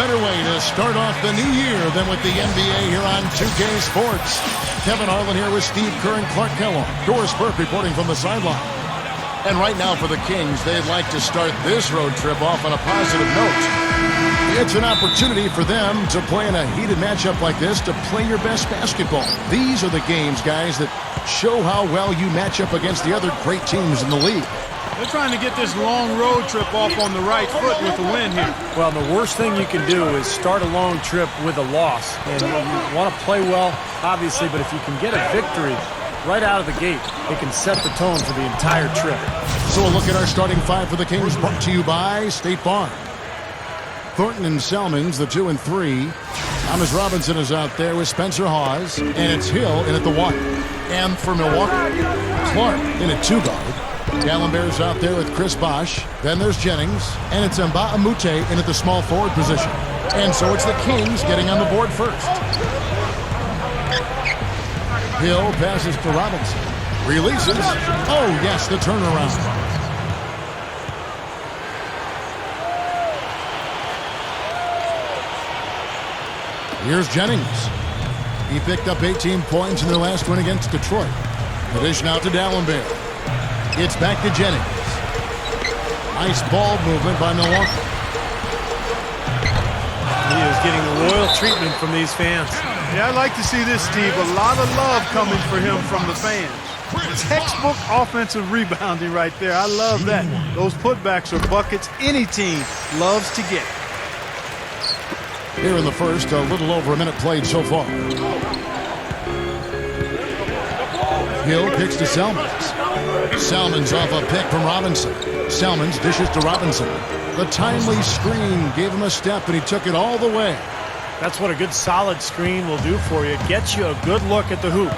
better way to start off the new year than with the NBA here on 2K Sports. Kevin Harlan here with Steve Kerr and Clark Kellogg. Doris Burke reporting from the sideline. And right now for the Kings, they'd like to start this road trip off on a positive note. It's an opportunity for them to play in a heated matchup like this, to play your best basketball. These are the games, guys, that show how well you match up against the other great teams in the league. They're trying to get this long road trip off on the right foot with a win here. Well, the worst thing you can do is start a long trip with a loss. And you want to play well, obviously, but if you can get a victory right out of the gate, it can set the tone for the entire trip. So a look at our starting five for the Kings, brought to you by State Farm. Thornton and Salmons, the 2 and 3. Thomas Robinson is out there with Spencer Hawes, and it's Hill in at the 1. And for Milwaukee, Clark in at 2-guard. Gallenberg's out there with Chris Bosh. Then there's Jennings, and it's Nba2K13 in at the small forward position. And so it's the Kings getting on the board first. Hill passes to Robinson. Releases. Oh, yes, the turnaround. Here's Jennings. He picked up 18 points in their last win against Detroit. The dish now to Dallenberg. It's back to Jennings. Nice ball movement by Milwaukee. He is getting loyal treatment from these fans. Yeah, I'd like to see this, Steve. A lot of love coming for him from the fans. Textbook offensive rebounding right there. I love that. Those putbacks are buckets any team loves to get. Here in the first, a little over a minute played so far. Hill kicks to Salmons. Salmons off a pick from Robinson. Salmons dishes to Robinson. The timely screen gave him a step, and he took it all the way. That's what a good solid screen will do for you. It gets you a good look at the hoop.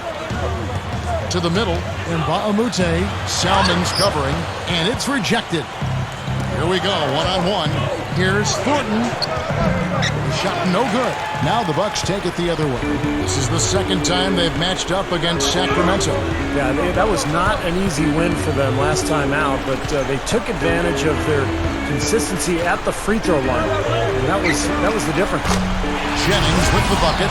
To the middle, Nba2K13. Salmons covering, and it's rejected. Here we go, one-on-one. Here's Thornton. The shot no good. Now the Bucks take it the other way. This is the second time they've matched up against Sacramento. Yeah, that was not an easy win for them last time out, but they took advantage of their consistency at the free throw line. And that was the difference. Jennings with the bucket.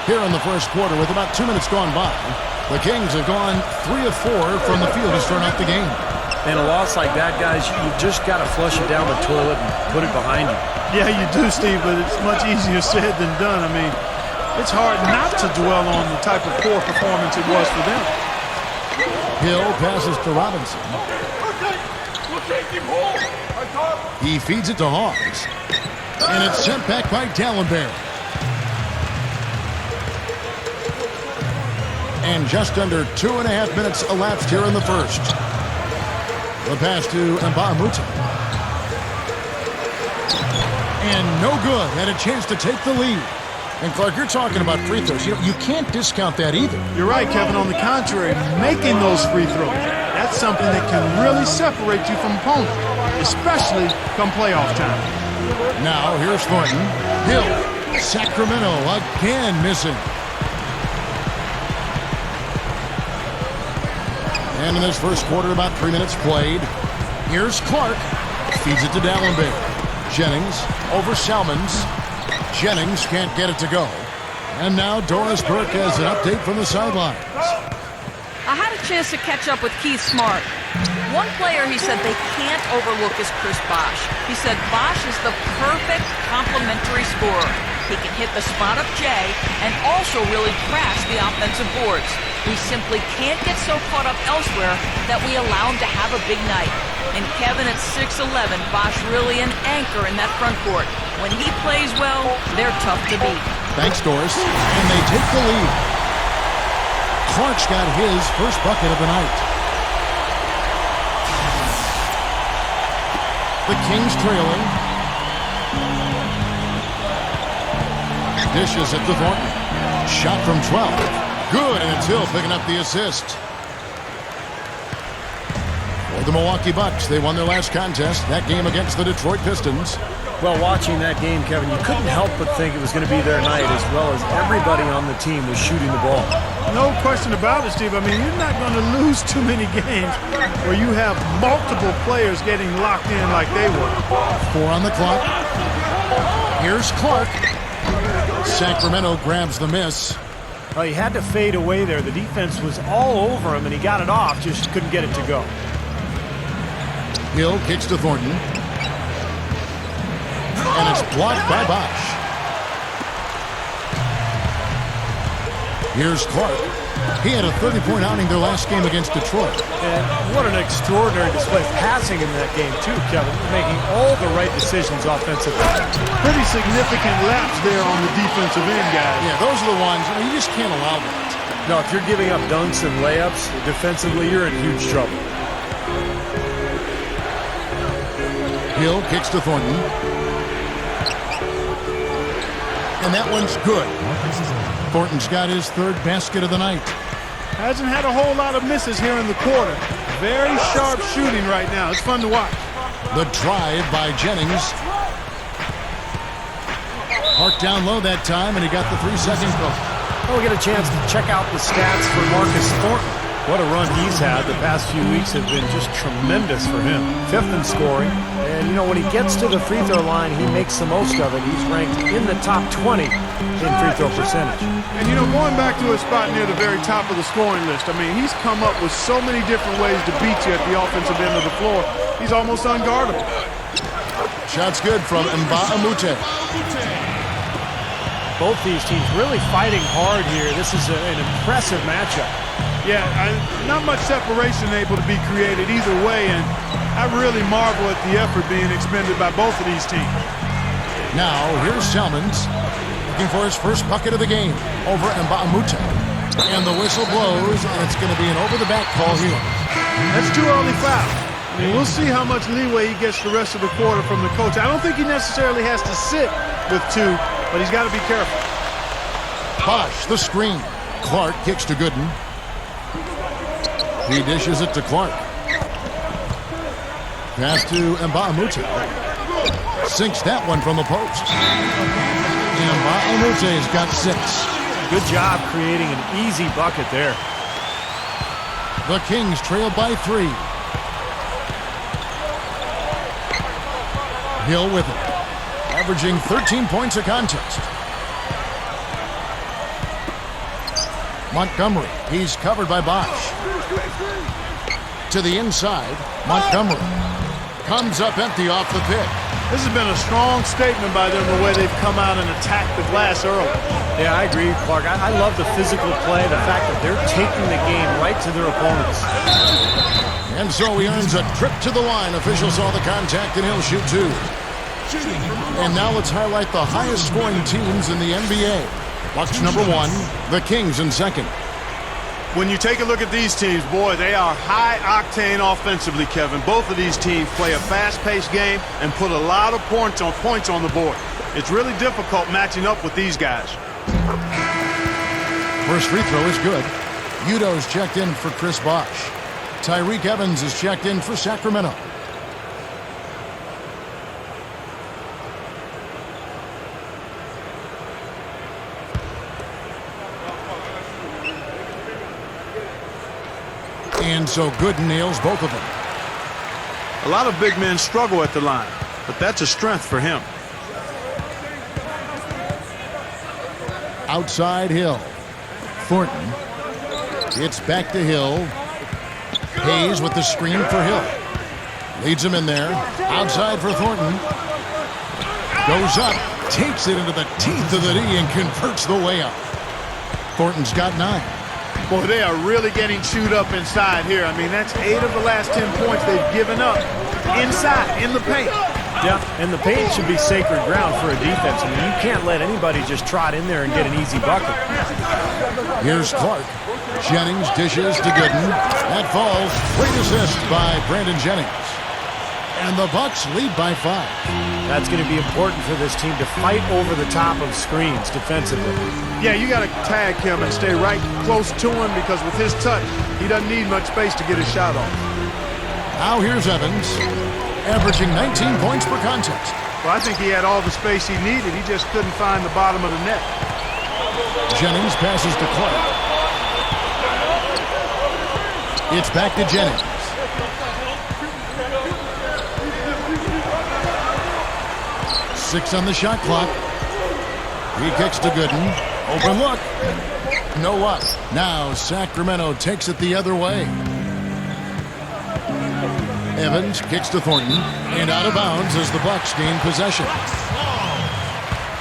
Here in the first quarter, with about 2 minutes gone by, the Kings have gone 3 of 4 from the field to start off the game. And a loss like that, guys, you just got to flush it down the toilet and put it behind you. Yeah, you do, Steve, but it's much easier said than done. I mean, it's hard not to dwell on the type of poor performance it was for them. Hill passes to Robinson. He feeds it to Hawes. And it's sent back by Dallenberg. And just under 2.5 minutes elapsed here in the first. The pass to Nba2K13. And no good. Had a chance to take the lead. And Clark, you're talking about free throws. You can't discount that either. You're right, Kevin. On the contrary, making those free throws, that's something that can really separate you from opponents, especially come playoff time. Now here's Thornton. Hill. Sacramento again missing. And in this first quarter, about 3 minutes played. Here's Clark. Feeds it to Dallenberg. Jennings over Salmons. Jennings can't get it to go. And now Doris Burke has an update from the sidelines. I had a chance to catch up with Keith Smart. One player he said they can't overlook is Chris Bosh. He said Bosh is the perfect complementary scorer. He can hit the spot-up J and also really crash the offensive boards. We simply can't get so caught up elsewhere that we allow him to have a big night. And Kevin at 6'11", Bosh really an anchor in that front court. When he plays well, they're tough to beat. Thanks, Doris. And they take the lead. Clark's got his first bucket of the night. The Kings trailing. Dishes at the Thornton. Shot from 12. Good, and it's Hill picking up the assist. the Milwaukee Bucks. They won their last contest, that game against the Detroit Pistons. Well, watching that game, Kevin, you couldn't help but think it was going to be their night, as well as everybody on the team was shooting the ball. No question about it, Steve. I mean, you're not going to lose too many games where you have multiple players getting locked in like they were. 4 on the clock. Here's Clark. Sacramento grabs the miss. Well, he had to fade away there. The defense was all over him, and he got it off, just couldn't get it to go. Hill kicks to Thornton. And it's blocked by Bosh. Here's Clark. He had a 30-point outing their last game against Detroit. And what an extraordinary display of passing in that game, too, Kevin. Making all the right decisions offensively. Pretty significant laps there on the defensive end, guys. Yeah, those are the ones, you just can't allow that. No, if you're giving up dunks and layups, defensively, you're in huge trouble. Hill kicks to Thornton. And that one's good. Thornton's got his 3rd basket of the night. Hasn't had a whole lot of misses here in the quarter. Very sharp shooting right now. It's fun to watch. The drive by Jennings. Clark down low that time, and he got the 3-second goal. Oh, we get a chance to check out the stats for Marcus Thornton. What a run he's had. The past few weeks have been just tremendous for him. 5th in scoring. And, you know, when he gets to the free throw line, he makes the most of it. He's ranked in the top 20 in free throw percentage. And, you know, going back to his spot near the very top of the scoring list, I mean, he's come up with so many different ways to beat you at the offensive end of the floor. He's almost unguardable. Shot's good from Nba2K13. Both these teams really fighting hard here. This is an impressive matchup. Yeah, not much separation able to be created either way, and I really marvel at the effort being expended by both of these teams. Now, here's Salmons looking for his first bucket of the game over Nba2K13. And the whistle blows, and it's going to be an over-the-back call here. That's too early foul. I mean, we'll see how much leeway he gets the rest of the quarter from the coach. I don't think he necessarily has to sit with 2, but he's got to be careful. Bosh, the screen. Clark kicks to Gooden. He dishes it to Clark. Pass to Nba2K13. Sinks that one from the post. Nba2K13's got 6. Good job creating an easy bucket there. The Kings trail by 3. Hill with it. Averaging 13 points a contest. Montgomery. He's covered by Bosh. To the inside. Montgomery. Comes up empty off the pick. This has been a strong statement by them, the way they've come out and attacked the glass early. Yeah, I agree, Clark. I love the physical play, the fact that they're taking the game right to their opponents. And so he earns a trip to the line. Officials saw the contact, and he'll shoot 2. And now let's highlight the highest scoring teams in the NBA. Bucks number 1, the Kings in 2nd. When you take a look at these teams, boy, they are high-octane offensively, Kevin. Both of these teams play a fast-paced game and put a lot of points on the board. It's really difficult matching up with these guys. First free throw is good. Udo's checked in for Chris Bosh. Tyreke Evans is checked in for Sacramento. And so Gooden nails both of them. A lot of big men struggle at the line, but that's a strength for him. Outside Hill. Thornton. It's back to Hill. Hayes with the screen for Hill. Leads him in there. Outside for Thornton. Goes up. Takes it into the teeth of the D and converts the layup. Thornton's got 9. Boy, they are really getting chewed up inside here. I mean, that's 8 of the last 10 points they've given up inside, in the paint. Yeah, and the paint should be sacred ground for a defense. I mean, you can't let anybody just trot in there and get an easy bucket. Here's Clark. Jennings dishes to Gooden. That falls. Great assist by Brandon Jennings. And the Bucks lead by 5. That's going to be important for this team to fight over the top of screens defensively. Yeah, you got to tag him and stay right close to him because with his touch, he doesn't need much space to get his shot off. Now here's Evans, averaging 19 points per contest. Well, I think he had all the space he needed. He just couldn't find the bottom of the net. Jennings passes to Clark. It's back to Jennings. Six on the shot clock. He kicks to Gooden. Open look. No luck. Now Sacramento takes it the other way. Evans kicks to Thornton and out of bounds as the Bucks gain possession.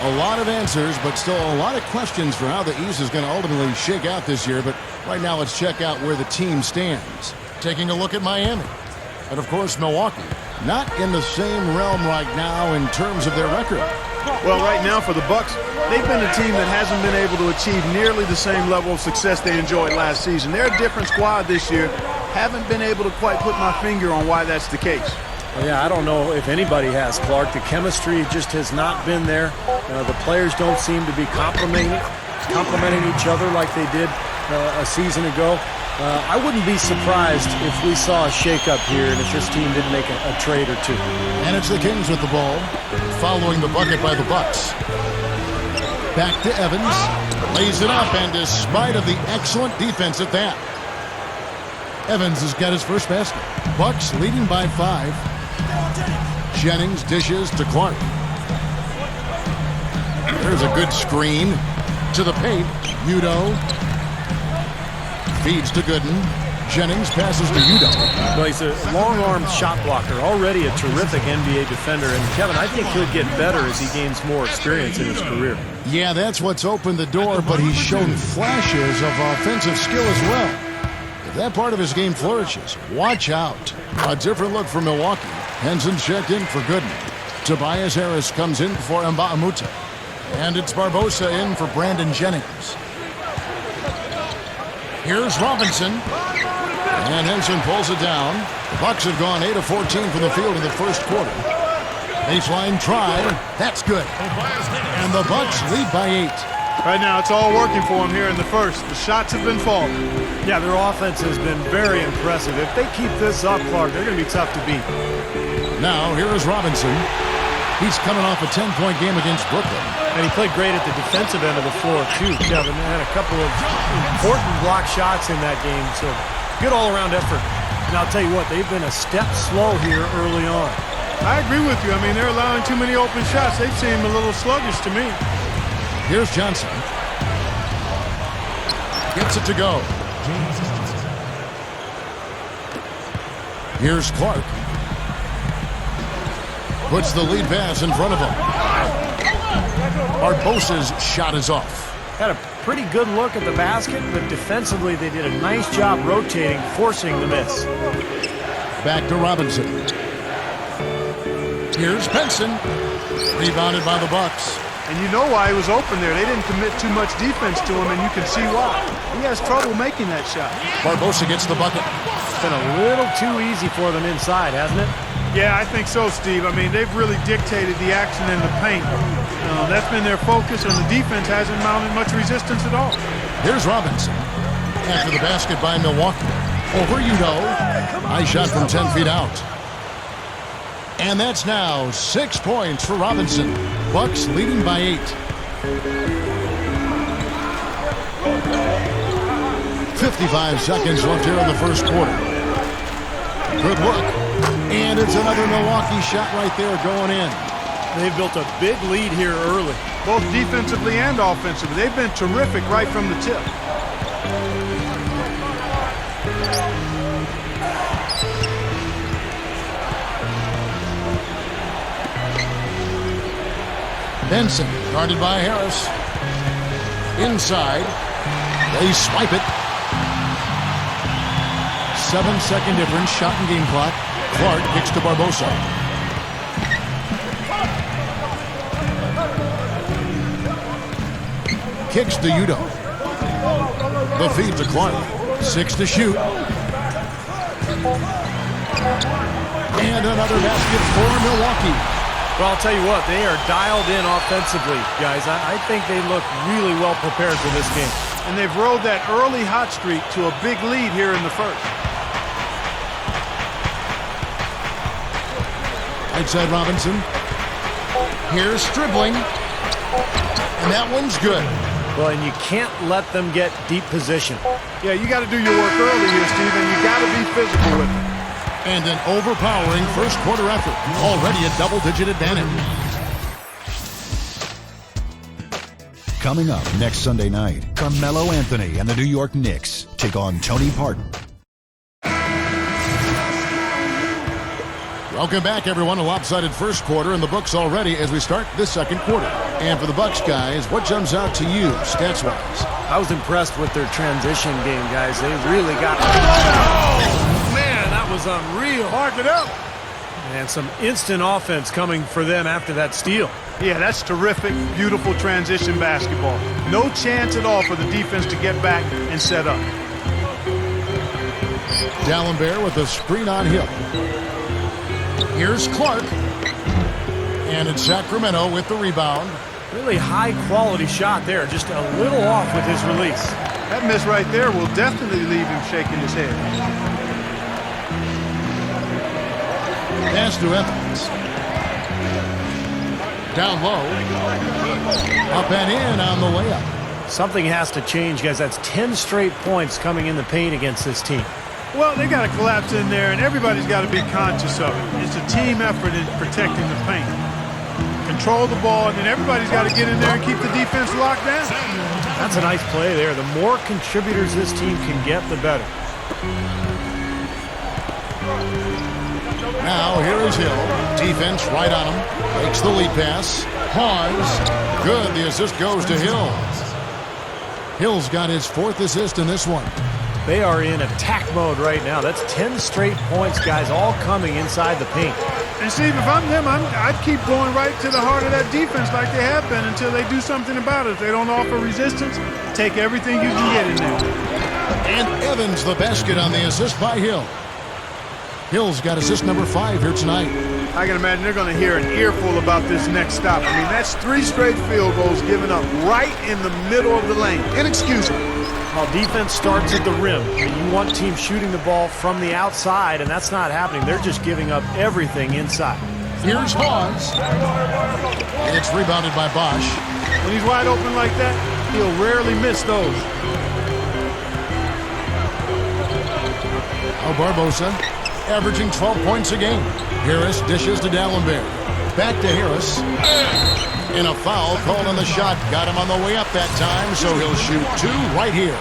A lot of answers, but still a lot of questions for how the East is going to ultimately shake out this year. But right now, let's check out where the team stands. Taking a look at Miami. And, of course, Milwaukee. Not in the same realm right now in terms of their record. Well, right now for the Bucks, they've been a team that hasn't been able to achieve nearly the same level of success they enjoyed last season. They're a different squad this year. Haven't been able to quite put my finger on why that's the case. Well, yeah, I don't know if anybody has, Clark. The chemistry just has not been there. The players don't seem to be complimenting each other like they did a season ago. I wouldn't be surprised if we saw a shakeup here and if this team didn't make a trade or two. And it's the Kings with the ball, following the bucket by the Bucks. Back to Evans, lays it up, and despite of the excellent defense at that, Evans has got his first basket. Bucks leading by 5. Jennings dishes to Clark. There's a good screen to the paint. Udo feeds to Gooden. Jennings passes to Udo. Well, he's a long-armed shot blocker, already a terrific NBA defender. And, Kevin, I think he'll get better as he gains more experience in his career. Yeah, that's what's opened the door, but he's shown flashes of offensive skill as well. If that part of his game flourishes, watch out. A different look for Milwaukee. Henson checked in for Gooden. Tobias Harris comes in for Mba'amoute. And it's Barbosa in for Brandon Jennings. Here's Robinson. And Henson pulls it down. The Bucks have gone 8 of 14 from the field in the first quarter. Baseline try. That's good. And the Bucks lead by 8. Right now, it's all working for them here in the first. The shots have been falling. Yeah, their offense has been very impressive. If they keep this up, Clark, they're going to be tough to beat. Now, here is Robinson. He's coming off a 10-point game against Brooklyn. And he played great at the defensive end of the floor, too, Kevin. They had a couple of important block shots in that game, so good all-around effort. And I'll tell you what, they've been a step slow here early on. I agree with you. I mean, they're allowing too many open shots. They've seemed a little sluggish to me. Here's Johnson. Gets it to go. Here's Clark. Puts the lead pass in front of him. Barbosa's shot is off. Had a pretty good look at the basket, but defensively they did a nice job rotating, forcing the miss. Back to Robinson. Here's Benson. Rebounded by the Bucks. And you know why he was open there. They didn't commit too much defense to him, and you can see why. He has trouble making that shot. Barbosa gets the bucket. It's been a little too easy for them inside, hasn't it? Yeah, I think so, Steve. I mean, they've really dictated the action in the paint. That's been their focus, and the defense hasn't mounted much resistance at all. Here's Robinson. After the basket by Milwaukee. Over Udo. Nice shot from 10 feet out. And that's now 6 points for Robinson. Bucks leading by 8. 55 seconds left here in the first quarter. Good look. And it's another Milwaukee shot right there going in. They've built a big lead here early. Both defensively and offensively. They've been terrific right from the tip. Benson, guarded by Harris. Inside. They swipe it. 7-second difference, shot and game clock. Clark kicks to Barbosa. Kicks to Udo. The feed to Clark. 6 to shoot. And another basket for Milwaukee. Well, I'll tell you what, they are dialed in offensively, guys. I think they look really well prepared for this game. And they've rode that early hot streak to a big lead here in the first. Right side Robinson. Here's dribbling. And that one's good. Well, and you can't let them get deep position. Yeah, you got to do your work early here, Steve, and you got to be physical with it. And an overpowering first quarter effort. Already a double-digit advantage. Coming up next Sunday night, Carmelo Anthony and the New York Knicks take on Tony Parton. Welcome back, everyone. A lopsided first quarter in the books already as we start this second quarter. And for the Bucks guys, what jumps out to you stats-wise? I was impressed with their transition game, guys. They really got... Oh, man, that was unreal. Mark it up. And some instant offense coming for them after that steal. Yeah, that's terrific, beautiful transition basketball. No chance at all for the defense to get back and set up. D'Alembert with a screen on Hill. Here's Clark. And it's Sacramento with the rebound. Really high-quality shot there. Just a little off with his release. That miss right there will definitely leave him shaking his head. Pass to Evans. Down low. Up and in on the layup. Something has to change, guys. That's 10 straight points coming in the paint against this team. Well, they got to collapse in there, and everybody's got to be conscious of it. It's a team effort in protecting the paint. Control the ball, and then everybody's got to get in there and keep the defense locked down. That's a nice play there. The more contributors this team can get, the better. Now, here is Hill. Defense right on him. Makes the lead pass. Pause. Good. The assist goes to Hill. Hill's got his 4th assist in this one. They are in attack mode right now. That's 10 straight points, guys, all coming inside the paint. And, Steve, if I'm them, I'd keep going right to the heart of that defense like they have been until they do something about it. If they don't offer resistance, take everything you can get in there. And Evans, the basket on the assist by Hill. Hill's got assist number 5 here tonight. I can imagine they're going to hear an earful about this next stop. I mean, that's 3 straight field goals given up right in the middle of the lane. Inexcusable. Well, defense starts at the rim. You want teams shooting the ball from the outside, and that's not happening. They're just giving up everything inside. Here's Hawes. And it's rebounded by Bosh. When he's wide open like that, he'll rarely miss those. Barbosa averaging 12 points a game. Harris dishes to D'Alembert. Back to Harris. And a foul called on the shot. Got him on the way up that time, so he'll shoot 2 right here.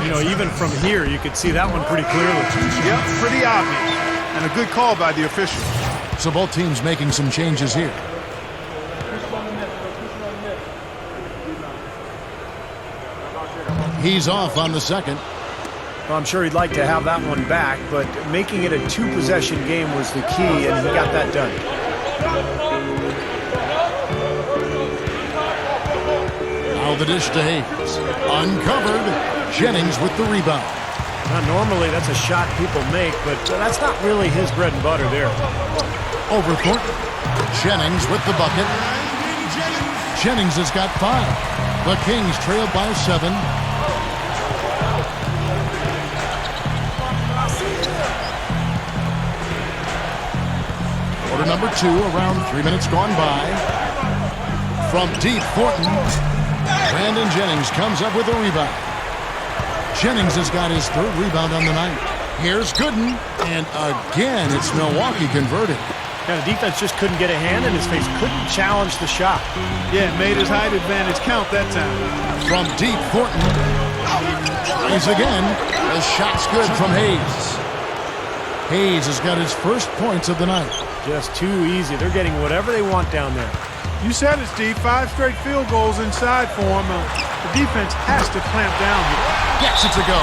You know, even from here, you could see that one pretty clearly. Yep, pretty obvious. And a good call by the official. So both teams making some changes here. He's off on the second. Well, I'm sure he'd like to have that one back, but making it a 2-possession game was the key, and he got that done. Now the dish to Hayes. Uncovered. Jennings with the rebound. Now, normally that's a shot people make, but that's not really his bread and butter there. Over Thornton. Jennings with the bucket. Jennings has got 5. The Kings trail by 7. Quarter number 2, around 3 minutes gone by. From deep, Thornton. Brandon Jennings comes up with a rebound. Jennings has got his 3rd rebound on the night. Here's Gooden, and again, it's Milwaukee converted. Yeah, the defense just couldn't get a hand in his face, couldn't challenge the shot. Yeah, made his height advantage count that time. From deep, Thornton. Tries again. The shot's good from Hayes. Hayes has got his 1st points of the night. Just too easy. They're getting whatever they want down there. You said it, Steve. 5 straight field goals inside for him. The defense has to clamp down here. Yes, it's a go.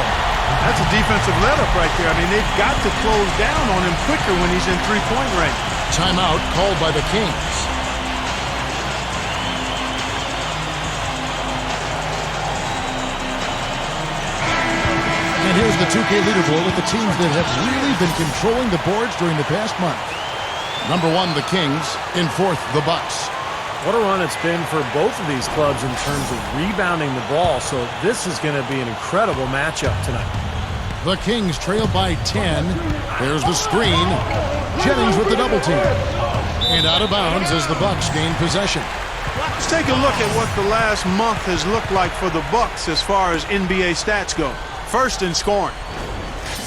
That's a defensive let-up right there. I mean, they've got to close down on him quicker when he's in 3-point range. Timeout called by the Kings. And here's the 2K leaderboard with the teams that have really been controlling the boards during the past month. Number 1, the Kings. In 4th, the Bucks. What a run it's been for both of these clubs in terms of rebounding the ball, so this is going to be an incredible matchup tonight. The Kings trail by 10. There's the screen. Jennings with the double team. And out of bounds as the Bucks gain possession. Let's take a look at what the last month has looked like for the Bucks as far as NBA stats go. First in scoring,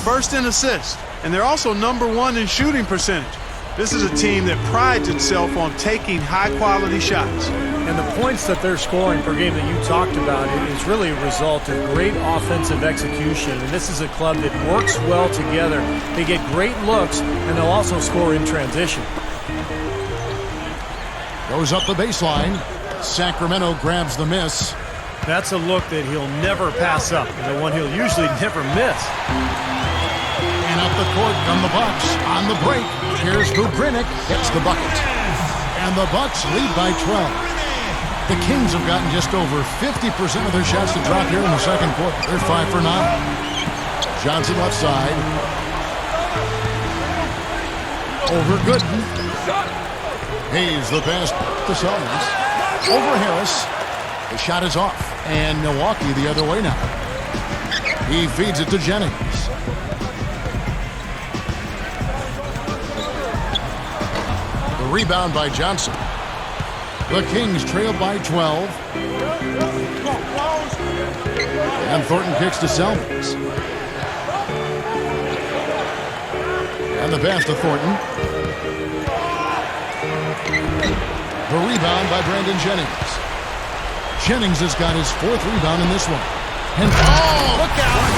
first in assists, and they're also #1 in shooting percentage. This is a team that prides itself on taking high-quality shots. And the points that they're scoring per game that you talked about is really a result of great offensive execution. And this is a club that works well together. They get great looks, and they'll also score in transition. Goes up the baseline. Sacramento grabs the miss. That's a look that he'll never pass up, and the one he'll usually never miss. And up the court come the Bucks. On the break, here's Bugrinic, gets the bucket. And the Bucks lead by 12. The Kings have gotten just over 50% of their shots to drop here in the second quarter. They're 5 for 9. Johnson left side. Over Gooden. Hayes the pass to Sellers. Over Harris. The shot is off. And Milwaukee the other way now. He feeds it to Jennings. The rebound by Johnson. The Kings trail by 12. And Thornton kicks to Sellers. And the pass to Thornton. The rebound by Brandon Jennings. Jennings has got his 4th rebound in this one. And look out!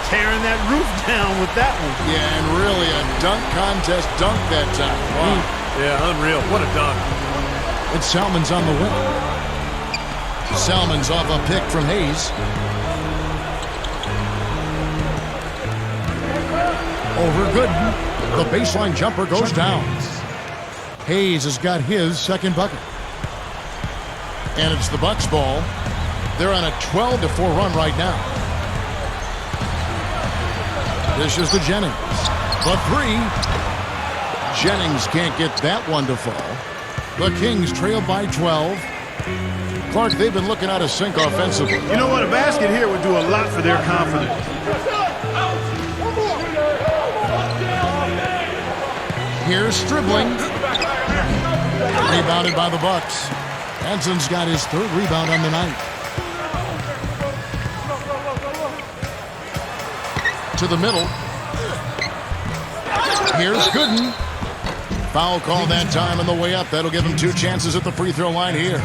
Tearing that roof down with that one. Yeah, and really a dunk contest dunk that time. Wow. Yeah, unreal. What a dunk. And Salmon's on the win. Salmon's off a pick from Hayes. Over Gooden. The baseline jumper goes down. Hayes has got his 2nd bucket. And it's the Bucks ball. They're on a 12-4 run right now. This is to Jennings. The 3. Jennings can't get that one to fall. The Kings trail by 12. Clark, they've been looking out of sync offensively. You know what? A basket here would do a lot for their confidence. Here's Stribling. Rebounded by the Bucks. Hanson's got his 3rd rebound on the night. To the middle. Here's Gooden. Foul call that time on the way up. That'll give him 2 chances at the free throw line here.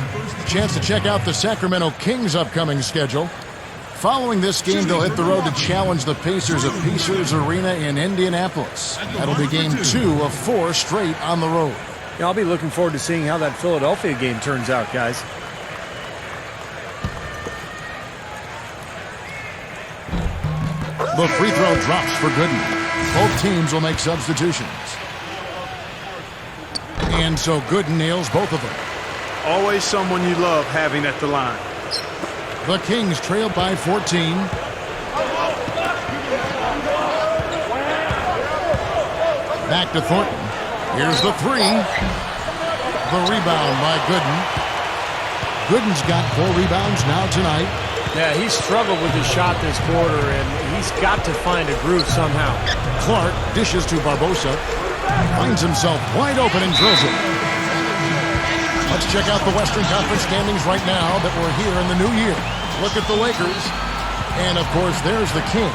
Chance to check out the Sacramento Kings' upcoming schedule. Following this game, they'll hit the road to challenge the Pacers at Pacers Arena in Indianapolis. That'll be game 2 of 4 straight on the road. Yeah, I'll be looking forward to seeing how that Philadelphia game turns out, guys. The free throw drops for Gooden. Both teams will make substitutions. And so Gooden nails both of them. Always someone you love having at the line. The Kings trail by 14. Back to Thornton. Here's the 3. The rebound by Gooden. Gooden's got 4 rebounds now tonight. Yeah, he's struggled with his shot this quarter, and he's got to find a groove somehow. Clark dishes to Barbosa. Finds himself wide open and drills it. Let's check out the Western Conference standings right now that we're here in the new year. Look at the Lakers. And, of course, there's the Kings,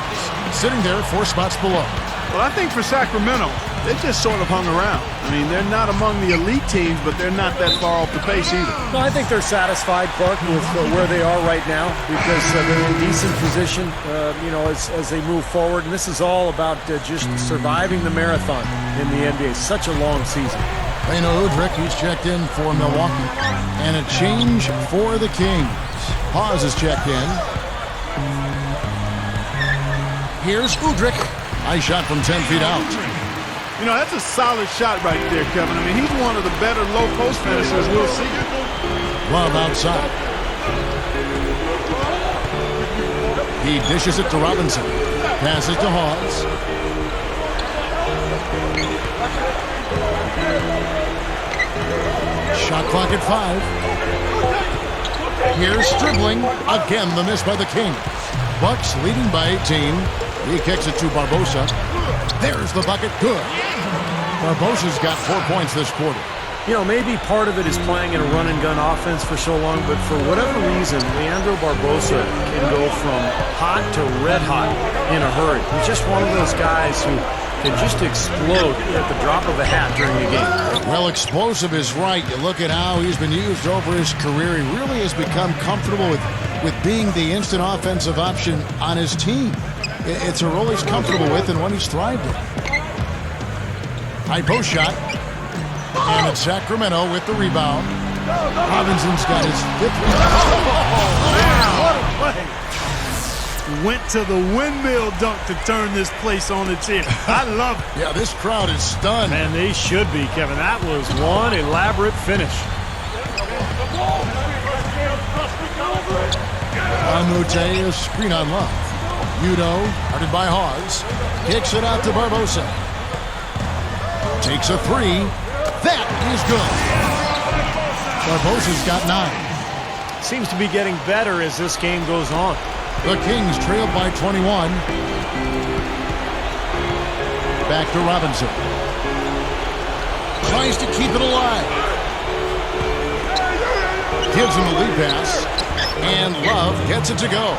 sitting there 4 spots below. Well, I think for Sacramento, they just sort of hung around. I mean, they're not among the elite teams, but they're not that far off the pace either. No, I think they're satisfied, Clark, with where they are right now because they're in a decent position, as they move forward. And this is all about just surviving the marathon in the NBA. Such a long season. Beno Udrih, he's checked in for Milwaukee. And a change for the Kings. Paz is checked in. Here's Udrih. Nice shot from 10 feet out. You know, that's a solid shot right there, Kevin. I mean, he's one of the better low-post finishers we'll see. Love outside. He dishes it to Robinson. Passes to Hawes. Shot clock at 5. Here's Stribling. Again, the miss by the Kings. Bucks leading by 18. He kicks it to Barbosa. There's the the bucket. Good. Bosha's got 4 points this quarter. You know, maybe part of it is playing in a run-and-gun offense for so long, but for whatever reason, Leandro Barbosa can go from hot to red hot in a hurry. He's just one of those guys who can just explode at the drop of a hat during the game. Well, explosive is right. You look at how he's been used over his career. He really has become comfortable with being the instant offensive option on his team. It's a role he's comfortable with and one he's thrived in. High post shot. And it's Sacramento with the rebound. Robinson's got his 5th rebound. What a play. Went to the windmill dunk to turn this place on its ear. I love it. Yeah, this crowd is stunned. Man, they should be, Kevin. That was one elaborate finish. Amute is screen on Love. Udo, guarded by Hawes. Kicks it out to Barbosa. Takes a 3. That is good. Barbosa's got 9. Seems to be getting better as this game goes on. The Kings trailed by 21. Back to Robinson. Tries to keep it alive. Gives him a lead pass. And Love gets it to go.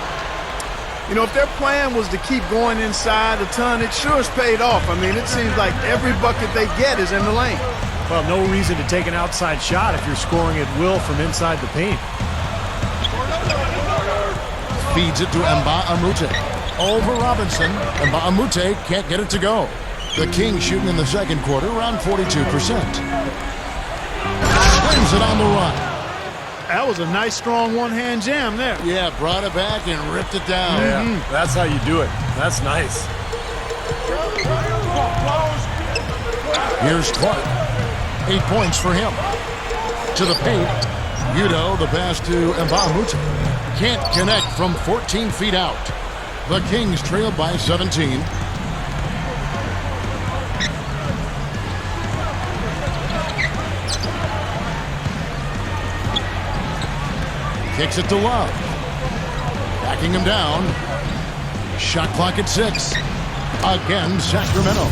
You know, if their plan was to keep going inside a ton, it sure has paid off. I mean, it seems like every bucket they get is in the lane. Well, no reason to take an outside shot if you're scoring at will from inside the paint. Feeds it to Nba2K13. Over Robinson. Nba2K13 can't get it to go. The Kings shooting in the second quarter around 42%. Slings it on the run. That was a nice, strong one-hand jam there. Yeah, brought it back and ripped it down. Yeah, that's how you do it. That's nice. Here's Clark. 8 points for him. To the paint. Udo, the pass to Nba2K13. Can't connect from 14 feet out. The Kings trailed by 17. Kicks it to Love. Backing him down. Shot clock at 6. Again, Sacramento.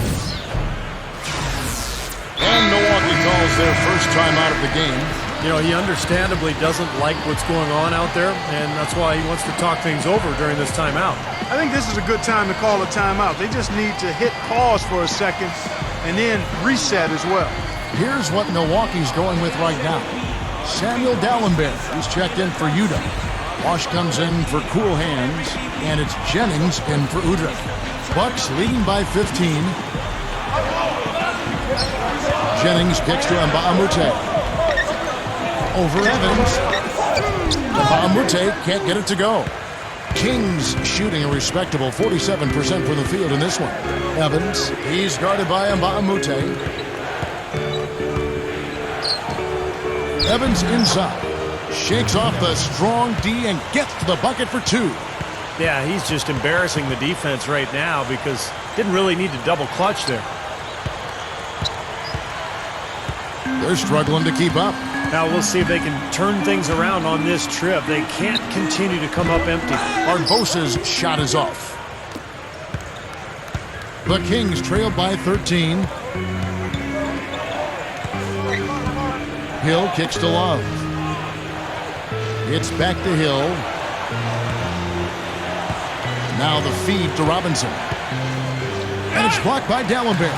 And Milwaukee calls their first time out of the game. You know, he understandably doesn't like what's going on out there, and that's why he wants to talk things over during this timeout. I think this is a good time to call a timeout. They just need to hit pause for a second and then reset as well. Here's what Milwaukee's going with right now. Samuel Dallenberg, who's checked in for Udo. Bosh comes in for cool hands, and it's Jennings in for Udrih. Bucks leading by 15. Jennings kicks to Nba2K13. Over Evans. Nba2K13 can't get it to go. Kings shooting a respectable 47% from the field in this one. Evans, he's guarded by Nba2K13. Evans inside. Shakes off the strong D and gets to the bucket for 2. Yeah, he's just embarrassing the defense right now because didn't really need to double clutch there. They're struggling to keep up. Now we'll see if they can turn things around on this trip. They can't continue to come up empty. Barbosa's shot is off. The Kings trailed by 13. Hill kicks to Love. It's back to Hill. Now the feed to Robinson. And it's blocked by Dallenberg.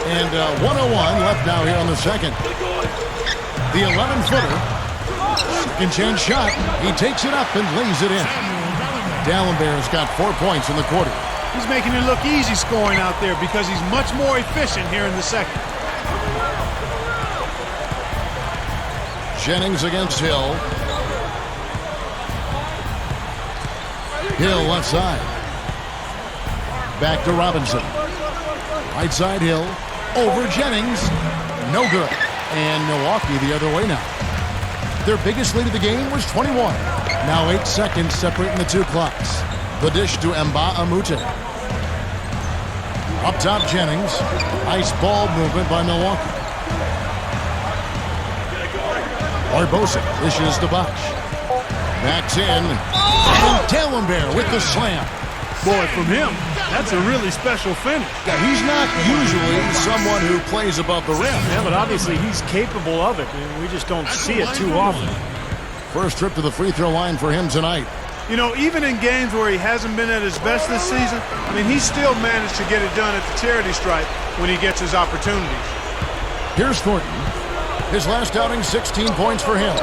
And 1:01 left now here on the second. The 11-footer. Second chance shot. He takes it up and lays it in. Dallenberg's got 4 points in the quarter. He's making it look easy scoring out there because he's much more efficient here in the second. Jennings against Hill. Hill left side. Back to Robinson. Right side Hill. Over Jennings. No good. And Milwaukee the other way now. Their biggest lead of the game was 21. Now 8 seconds separating the two clocks. The dish to Nba2K13. Up top Jennings. Nice ball movement by Milwaukee. Barbosa dishes to Bosh. Backs in. And D'Alembert with the slam. Boy, from him, that's a really special finish. Yeah, he's not usually someone who plays above the rim. Yeah, but obviously he's capable of it. We just don't see it too often. First trip to the free throw line for him tonight. You know, even in games where he hasn't been at his best this season, I mean, he still managed to get it done at the charity stripe when he gets his opportunities. Here's Thornton. His last outing, 16 points for him.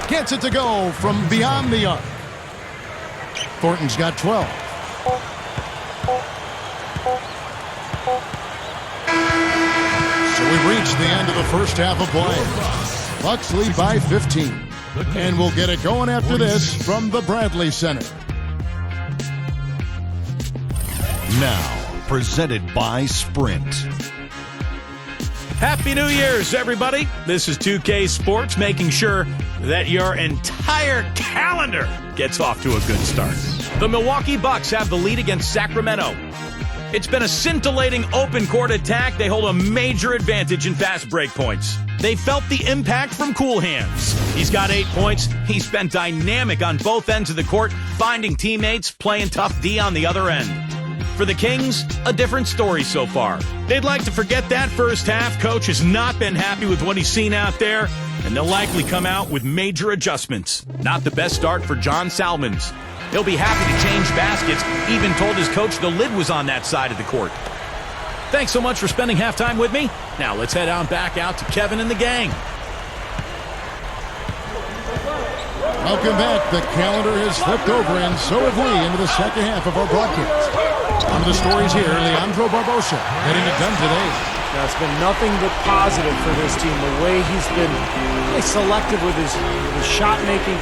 Gets it to go from beyond the arc. Thornton's got 12. So we've reached the end of the first half of play. Bucks lead by 15. And we'll get it going after this from the Bradley Center. Now, presented by Sprint. Happy New Year's, everybody. This is 2K Sports, making sure that your entire calendar gets off to a good start. The Milwaukee Bucks have the lead against Sacramento. It's been a scintillating open court attack. They hold a major advantage in fast break points. They felt the impact from Cool Hands. He's got 8 points. He's been dynamic on both ends of the court, finding teammates, playing tough D on the other end. For the Kings, a different story so far. They'd like to forget that first half. Coach has not been happy with what he's seen out there, and they'll likely come out with major adjustments. Not the best start for John Salmons. He'll be happy to change baskets, even told his coach the lid was on that side of the court. Thanks so much for spending halftime with me. Now let's head on back out to Kevin and the gang. Welcome back. The calendar has flipped over, and so have we, into the second half of our broadcast. One of the stories here, Leandro Barbosa getting it done today. Now, it's been nothing but positive for this team. The way he's been really selective with his shot making,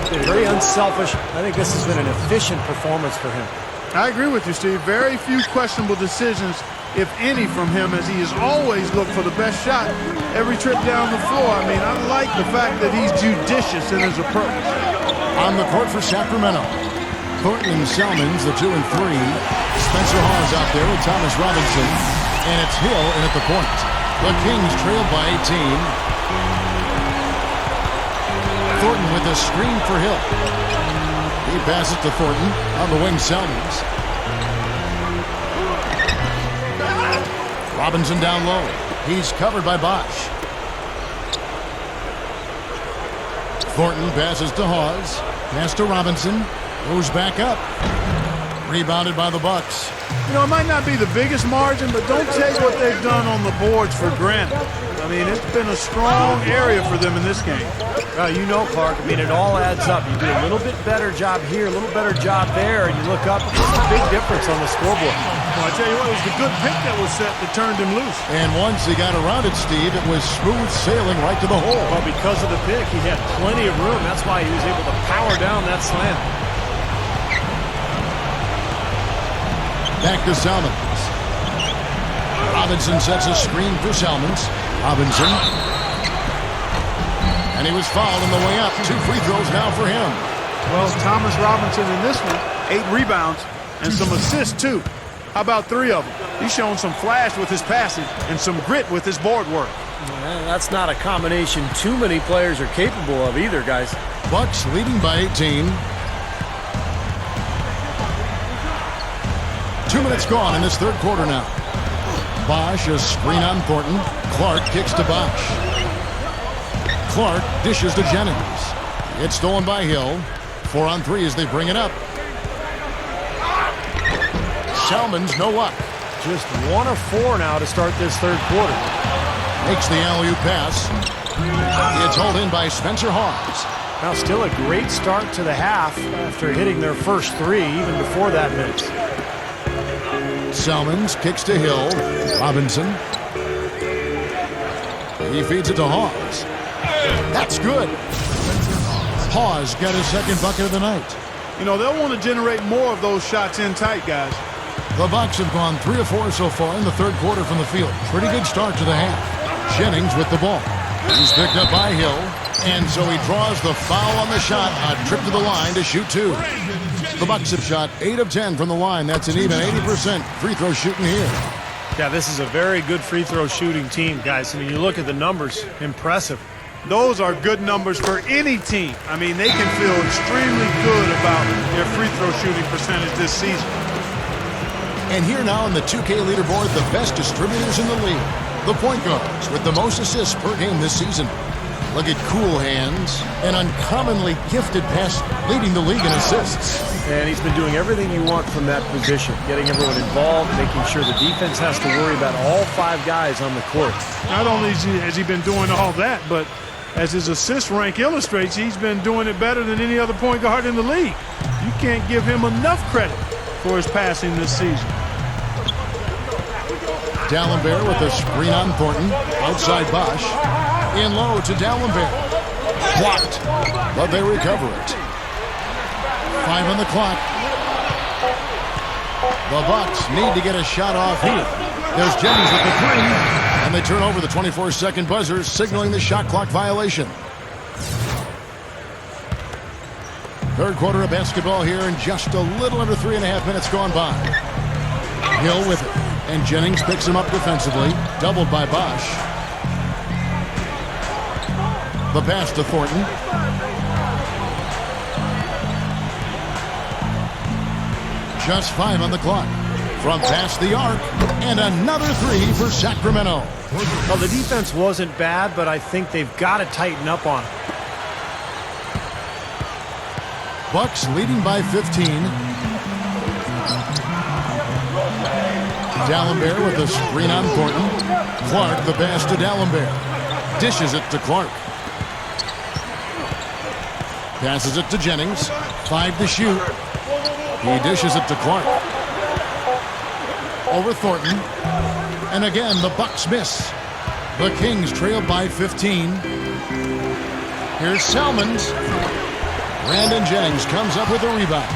been very unselfish. I think this has been an efficient performance for him. I agree with you, Steve. Very few questionable decisions, if any, from him, as he has always looked for the best shot every trip down the floor. I mean, I like the fact that he's judicious in his approach. On the court for Sacramento, Thornton and Salmons, the 2 and 3. Spencer Hawes out there with Thomas Robinson. And it's Hill in at the point. The Kings trail by 18. Thornton with a screen for Hill. He passes to Thornton. On the wing, Salmons. Robinson down low. He's covered by BOSH. Thornton passes to Hawes. Pass to Robinson. Goes back up. Rebounded by the Bucks. You know, it might not be the biggest margin, but don't take what they've done on the boards for granted. I mean, it's been a strong area for them in this game. You know, Clark, I mean, it all adds up. You do a little bit better job here, a little better job there, and you look up, it's a big difference on the scoreboard. Well, I tell you what, it was the good pick that was set that turned him loose. And once he got around it, Steve, it was smooth sailing right to the hole. Well, because of the pick, he had plenty of room. That's why he was able to power down that slam. Back to Salmons. Robinson sets a screen for Salmons. Robinson. And he was fouled on the way up. 2 free throws now for him. Well, Thomas Robinson in this one, 8 rebounds and some assists, too. How about 3 of them? He's showing some flash with his passing and some grit with his board work. Well, that's not a combination too many players are capable of either, guys. Bucks leading by 18. 2 minutes gone in this third quarter now. BOSH, a screen on Thornton. Clark kicks to BOSH. Clark dishes to Jennings. It's stolen by Hill. 4 on 3 as they bring it up. Salmons, no luck. Just 1 of 4 now to start this third quarter. Makes the alley-oop pass. It's hauled in by Spencer Hawes. Now still a great start to the half after hitting their first 3 even before that minute. Salmons kicks to Hill. Robinson. He feeds it to Hawes. That's good. Hawes got his second bucket of the night. You know, they'll want to generate more of those shots in tight, guys. The Bucks have gone 3 of 4 so far in the third quarter from the field. Pretty good start to the half. Jennings with the ball. He's picked up by Hill. And so he draws the foul on the shot. A trip to the line to shoot 2. The Bucks have shot 8 of 10 from the line. That's an even 80% free throw shooting here. Yeah, this is a very good free throw shooting team, guys. I mean, you look at the numbers, impressive. Those are good numbers for any team. I mean, they can feel extremely good about their free throw shooting percentage this season. And here now on the 2K leaderboard, the best distributors in the league. The point guards with the most assists per game this season. Look at cool hands, an uncommonly gifted passer, leading the league in assists. And he's been doing everything you want from that position, getting everyone involved, making sure the defense has to worry about all 5 guys on the court. Not only has he been doing all that, but as his assist rank illustrates, he's been doing it better than any other point guard in the league. You can't give him enough credit for his passing this season. D'Alembert with a screen on Thornton. Outside Bosh. In low to D'Alembert. Blocked, but they recover it. 5 on the clock. The Bucks need to get a shot off here. There's Jennings with the 3. And they turn over the 24-second buzzer, signaling the shot clock violation. Third quarter of basketball here, and just a little under 3.5 minutes gone by. Hill with it. And Jennings picks him up defensively. Doubled by Bosh. The pass to Thornton. Just 5 on the clock. From past the arc. And another 3 for Sacramento. Well, the defense wasn't bad, but I think they've got to tighten up on it. Bucks leading by 15. D'Alembert with a screen on Thornton. Clark the pass to D'Alembert. Dishes it to Clark. Passes it to Jennings. 5 to shoot. He dishes it to Clark. Over Thornton. And again, the Bucks miss. The Kings trail by 15. Here's Salmons. Brandon Jennings comes up with a rebound.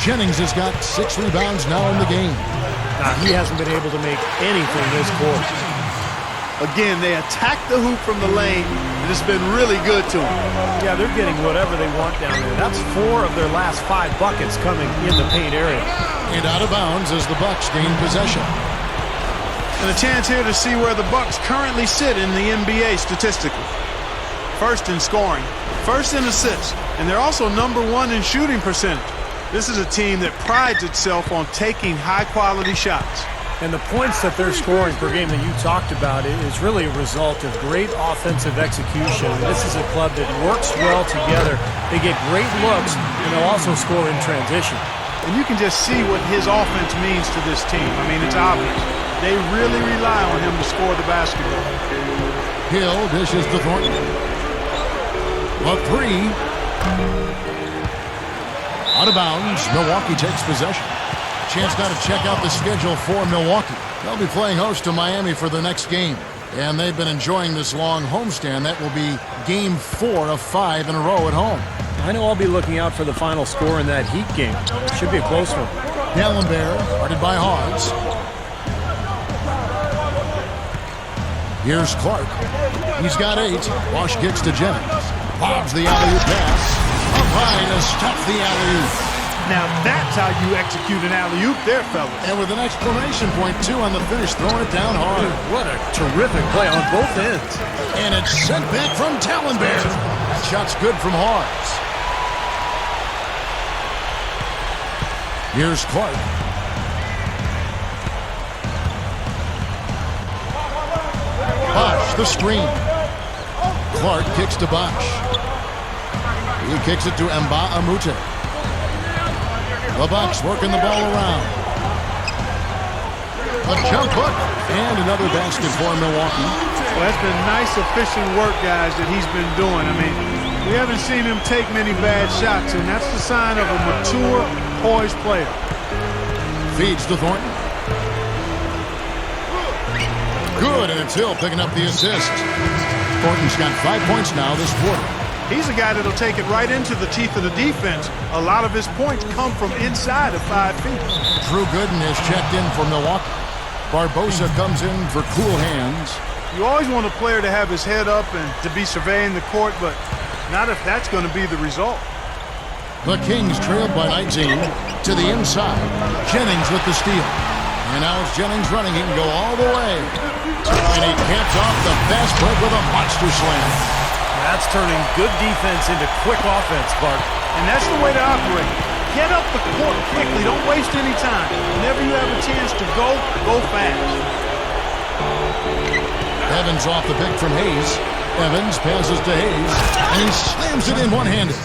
Jennings has got 6 rebounds now in the game. He hasn't been able to make anything this quarter. Again, they attack the hoop from the lane, and it's been really good to them. Yeah, they're getting whatever they want down there. That's 4 of their last 5 buckets coming in the paint area. And out of bounds as the Bucks gain possession. And a chance here to see where the Bucks currently sit in the NBA statistically. First in scoring, first in assists, and they're also number 1 in shooting percentage. This is a team that prides itself on taking high-quality shots. And the points that they're scoring per game that you talked about is really a result of great offensive execution. This is a club that works well together. They get great looks, and they'll also score in transition. And you can just see what his offense means to this team. I mean, it's obvious. They really rely on him to score the basketball. Hill dishes to Thornton. A 3. Out of bounds, Milwaukee takes possession. Chance now to check out the schedule for Milwaukee. They'll be playing host to Miami for the next game. And they've been enjoying this long homestand. That will be game 4 of 5 in a row at home. I know I'll be looking out for the final score in that Heat game. Should be a close one. D'Alembert, guarded by Hawes. Here's Clark. He's got 8. Bosh gets to Jennings. Bobs the alley-oop pass. Up high to stop the alley-oop. Now that's how you execute an alley-oop there, fellas. And with an exclamation point, too, on the finish, throwing it down hard. What a terrific play on both ends. And it's sent back from D'Alembert. That shot's good from Hawes. Here's Clark. Bosh, the screen. Clark kicks to Bosh. He kicks it to Nba2K13. The Bucks working the ball around. A jump hook and another basket for Milwaukee. Well, that's been nice, efficient work, guys, that he's been doing. I mean, we haven't seen him take many bad shots, and that's the sign of a mature, poised player. Feeds to Thornton. Good, and it's Hill picking up the assist. Thornton's got 5 points now this quarter. He's a guy that'll take it right into the teeth of the defense. A lot of his points come from inside of 5 feet. Drew Gooden has checked in for Milwaukee. Barbosa comes in for cool hands. You always want a player to have his head up and to be surveying the court, but not if that's going to be the result. The Kings trailed by 19 to the inside. Jennings with the steal. And now it's Jennings running. He can go all the way. And he caps off the fast break with a monster slam. That's turning good defense into quick offense, Bart. And that's the way to operate. Get up the court quickly. Don't waste any time. Whenever you have a chance to go fast. Evans off the pick from Hayes. Evans passes to Hayes, and he slams it in one-handed.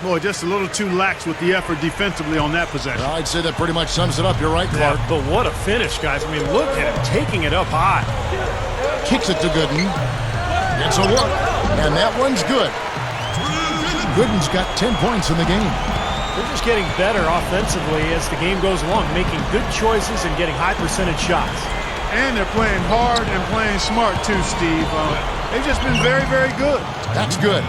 Boy, just a little too lax with the effort defensively on that possession. Well, I'd say that pretty much sums it up. You're right, Clark. Yeah, but what a finish, guys. I mean, look at him taking it up high. Kicks it to Gooden. It's a look, and that one's good. Gooden's got 10 points in the game. They're just getting better offensively as the game goes along, making good choices and getting high percentage shots. And they're playing hard and playing smart too, Steve. They've just been very, very good. That's good.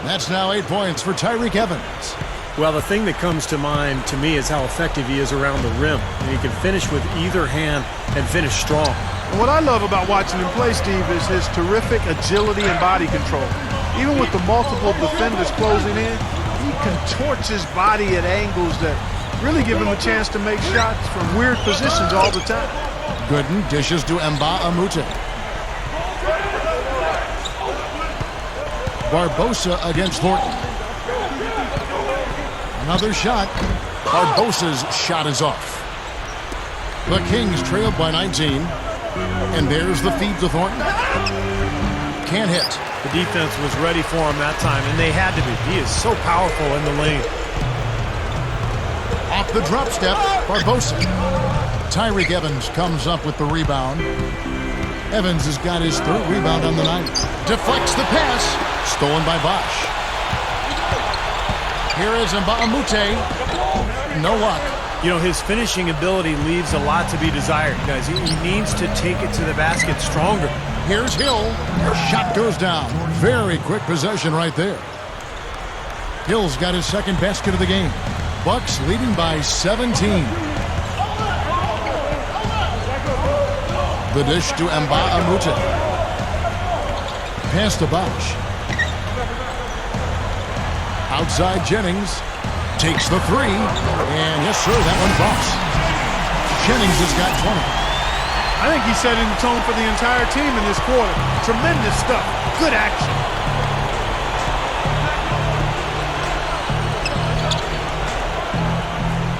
That's now 8 points for Tyreke Evans. Well, the thing that comes to mind to me is how effective he is around the rim. And he can finish with either hand and finish strong. And what I love about watching him play, Steve, is his terrific agility and body control. Even with the multiple defenders closing in, he contorts his body at angles that really give him a chance to make shots from weird positions all the time. Gooden dishes to Nba2K13. Barbosa against Thornton. Another shot. Barbosa's shot is off. The Kings trailed by 19. And there's the feed to Thornton. Can't hit. The defense was ready for him that time, and they had to be. He is so powerful in the lane. Off the drop step, Barbosa. Tyreke Evans comes up with the rebound. Evans has got his third rebound on the night. Deflects the pass. Stolen by Bosh. Here is Nba2K13. No luck. You know, his finishing ability leaves a lot to be desired, guys. He needs to take it to the basket stronger. Here's Hill. Shot goes down. Very quick possession right there. Hill's got his second basket of the game. Bucks leading by 17. The dish to Nba2K13. Pass to Bosh. Outside Jennings. Takes the three. And yes, sir, that one drops. Jennings has got 20. I think he's setting the tone for the entire team in this quarter. Tremendous stuff. Good action.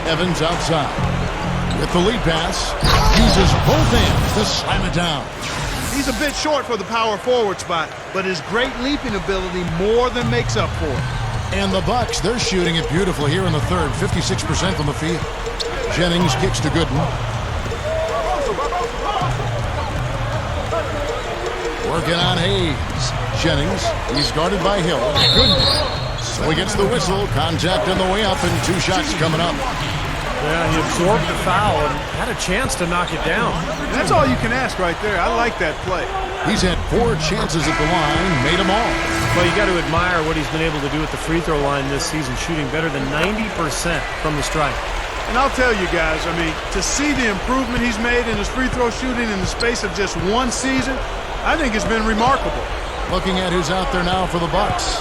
Evans outside. With the lead pass. Uses both hands to slam it down. He's a bit short for the power forward spot, but his great leaping ability more than makes up for it. And the Bucks, they're shooting it beautifully here in the third. 56% from the field. Jennings kicks to Gooden. Working on Hayes. Jennings, he's guarded by Hill. Gooden. So he gets the whistle. Contact on the way up and 2 shots coming up. Yeah, he absorbed the foul and had a chance to knock it down. And that's all you can ask right there. I like that play. He's had 4 chances at the line, made them all. Well, you got to admire what he's been able to do at the free throw line this season, shooting better than 90% from the stripe. And I'll tell you guys, I mean, to see the improvement he's made in his free throw shooting in the space of just 1 season, I think it's been remarkable. Looking at who's out there now for the Bucks.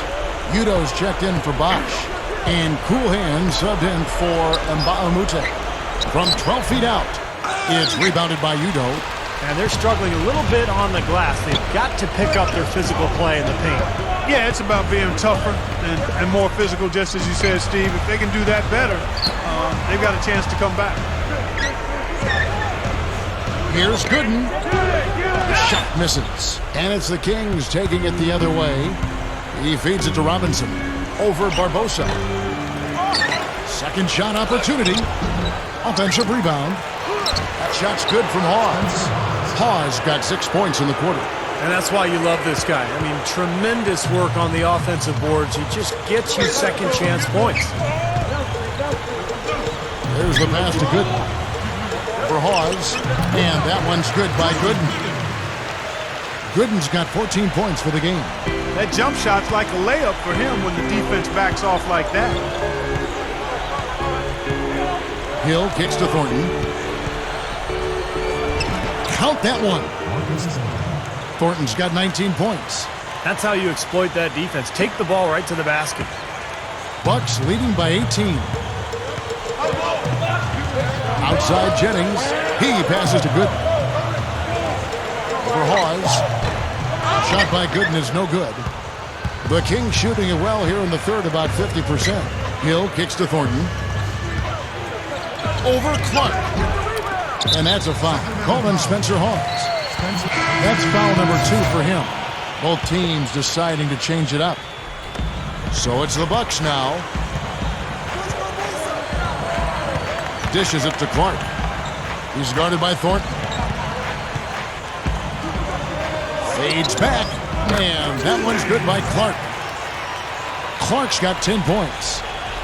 Udo's checked in for Bosh. And Cool Hand subbed in for Nba2K13. From 12 feet out, it's rebounded by Udo. And they're struggling a little bit on the glass. They've got to pick up their physical play in the paint. Yeah, it's about being tougher and more physical, just as you said, Steve. If they can do that better, they've got a chance to come back. Here's Gooden. The shot misses. And it's the Kings taking it the other way. He feeds it to Robinson. Over Barbosa. Second shot opportunity. Offensive rebound. That shot's good from Hawes. Hawes got 6 points in the quarter. And that's why you love this guy. I mean, tremendous work on the offensive boards. He just gets you second chance points. There's the pass to Gooden. For Hawes. And that one's good by Gooden. Gooden's got 14 points for the game. That jump shot's like a layup for him when the defense backs off like that. Hill kicks to Thornton. Count that one. Thornton's got 19 points. That's how you exploit that defense. Take the ball right to the basket. Bucks leading by 18. outside Jennings. He passes to Gooden. For Hawes. Shot by Gooden is no good. The Kings shooting it well here in the third, about 50%. Hill kicks to Thornton. Over Clark. And that's a foul. Called on Spencer Hawes. That's foul number 2 for him. Both teams deciding to change it up. So it's the Bucks now. Dishes it to Clark. He's guarded by Thornton. Fades back. And that one's good by Clark. Clark's got 10 points.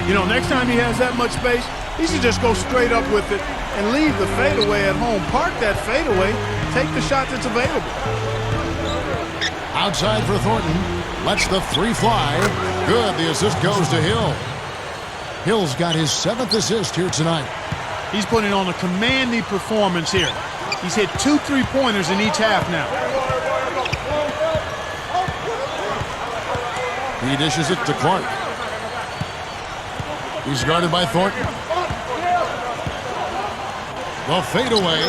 You know, next time he has that much space, he should just go straight up with it and leave the fadeaway at home. Park that fadeaway. Take the shot that's available. Outside for Thornton. Lets the 3 fly. Good. The assist goes to Hill. Hill's got his 7th assist here tonight. He's putting on a commanding performance here. He's hit 2 3-pointers in each half now. He dishes it to Clark. He's guarded by Thornton. The fadeaway.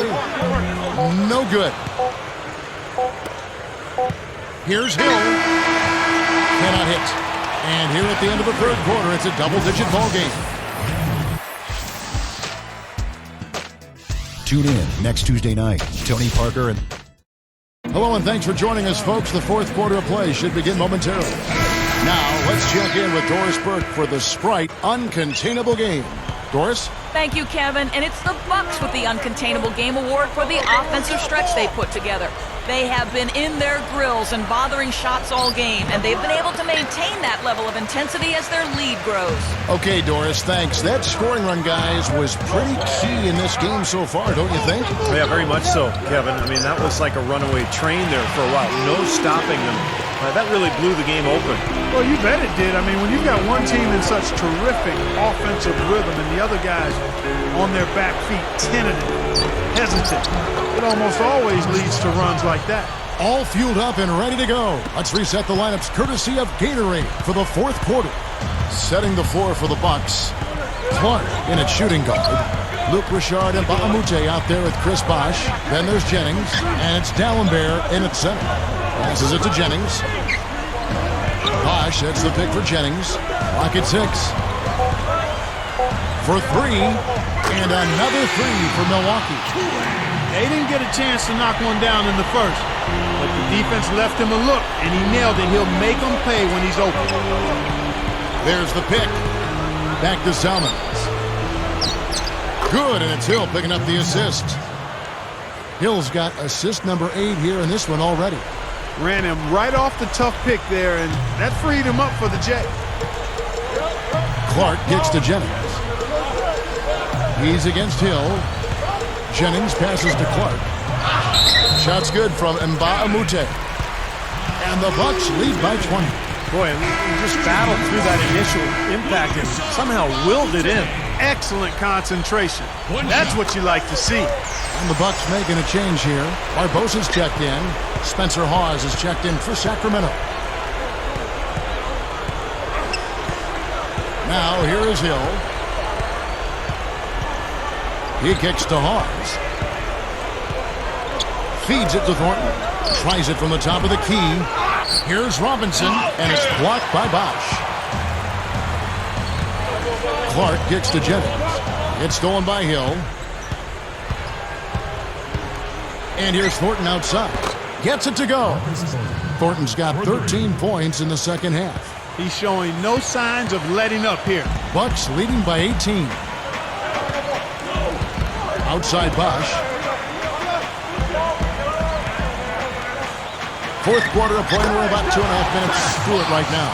No good. Here's Hill. Cannot hit. And here at the end of the third quarter, it's a double-digit ball game. Tune in next Tuesday night. Tony Parker and... Hello and thanks for joining us, folks. The fourth quarter of play should begin momentarily. Now, let's check in with Doris Burke for the Sprite Uncontainable Game. Doris? Thank you, Kevin. And it's the Bucks with the Uncontainable Game Award for the offensive stretch they put together. They have been in their grills and bothering shots all game, and they've been able to maintain that level of intensity as their lead grows. Okay, Doris, thanks. That scoring run, guys, was pretty key in this game so far, don't you think? Yeah, very much so, Kevin. I mean, that was like a runaway train there for a while. No stopping them. That really blew the game open. Well, you bet it did. I mean, when you've got one team in such terrific offensive rhythm and the other guys on their back feet, tentative, hesitant, it almost always leads to runs like that. All fueled up and ready to go. Let's reset the lineups courtesy of Gatorade for the fourth quarter. Setting the floor for the Bucks. Clark in at shooting guard. Luke Richard and Bahamute out there with Chris Bosh. Then there's Jennings, and it's D'Alembert in at center. Passes it to Jennings. Bosh, that's the pick for Jennings. Clock at 6. For 3, and another 3 for Milwaukee. They didn't get a chance to knock one down in the first, but the defense left him a look, and he nailed it. He'll make them pay when he's open. There's the pick. Back to Salmons. Good, and it's Hill picking up the assist. Hill's got assist number 8 here in this one already. Ran him right off the tough pick there, and that freed him up for the J. Clark gets to Jennings. He's against Hill. Jennings passes to Clark. Shot's good from Mbaamute. And the Bucks lead by 20. Boy, he just battled through that initial impact and somehow willed it in. Excellent concentration. That's what you like to see. And the Bucks making a change here. Barbosa's checked in. Spencer Hawes is checked in for Sacramento. Now here is Hill. He kicks to Hawes. Feeds it to Thornton. Tries it from the top of the key. Here's Robinson, and it's blocked by Bosh. Clark kicks to Jennings. It's stolen by Hill. And here's Thornton outside. Gets it to go. Thornton's got 13 points in the second half. He's showing no signs of letting up here. Bucks leading by 18. Outside Bosh. Fourth quarter of play. We're about 2.5 minutes through it right now.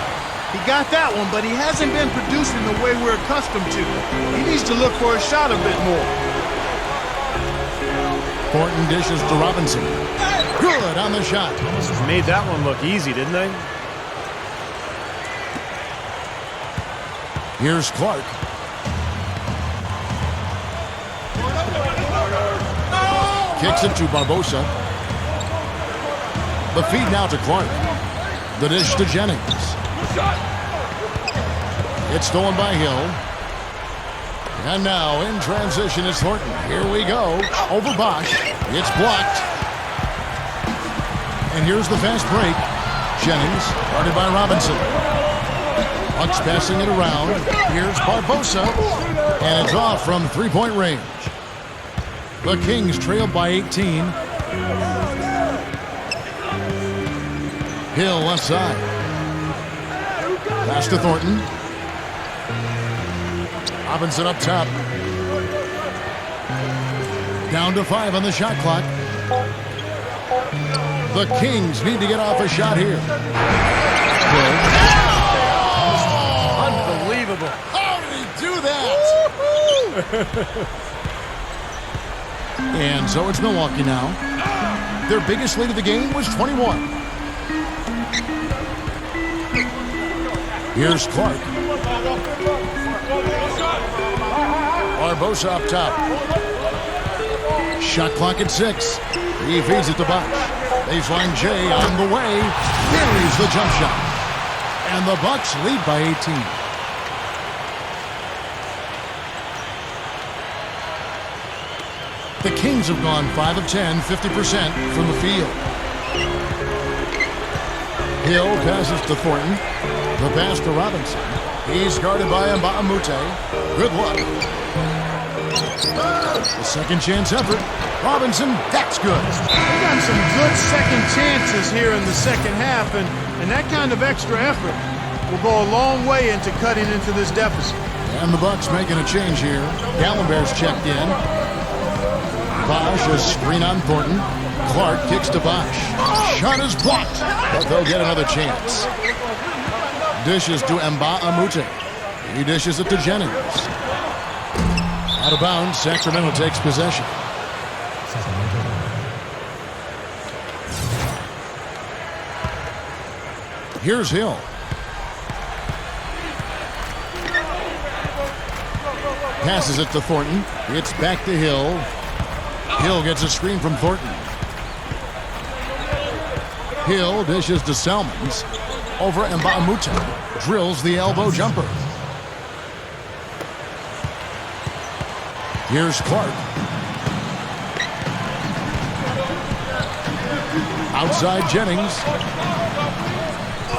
He got that one, but he hasn't been producing the way we're accustomed to. He needs to look for a shot a bit more. Thornton dishes to Robinson. Good on the shot. Made that one look easy, didn't they? Here's Clark. Kicks it to Barbosa. The feed now to Clark. The dish to Jennings. It's stolen by Hill. And now in transition is Thornton. Here we go. Over Bosh. It's blocked. And here's the fast break. Jennings, guarded by Robinson. Bucks passing it around. Here's Barbosa. And it's off from three-point range. The Kings trailed by 18. Hill left side. Pass to Thornton. Robinson up top. Down to 5 on the shot clock. The Kings need to get off a shot here. Unbelievable. How did he do that? And so it's Milwaukee now. Their biggest lead of the game was 21. Here's Clark. Barbosa up top. Shot clock at 6. He feeds it to Bosh. Baseline J on the way. Buries the jump shot. And the Bucks lead by 18. The Kings have gone 5 of 10, 50% from the field. Hill passes to Thornton. The pass to Robinson. He's guarded by Nba2K13. Good luck. The second chance effort. Robinson, that's good. They've gotten some good second chances here in the second half, and that kind of extra effort will go a long way into cutting into this deficit. And the Bucks making a change here. Gallenberg's checked in. Bosh, a screen on Thornton. Clark kicks to Bosh. Shot is blocked, but they'll get another chance. Dishes to Nba2K13. He dishes it to Jennings. Out of bounds, Sacramento takes possession. Here's Hill. Passes it to Thornton. It's back to Hill. Hill gets a screen from Thornton. Hill dishes to Salmons. Over Nba2K13. Drills the elbow jumper. Here's Clark. Outside Jennings.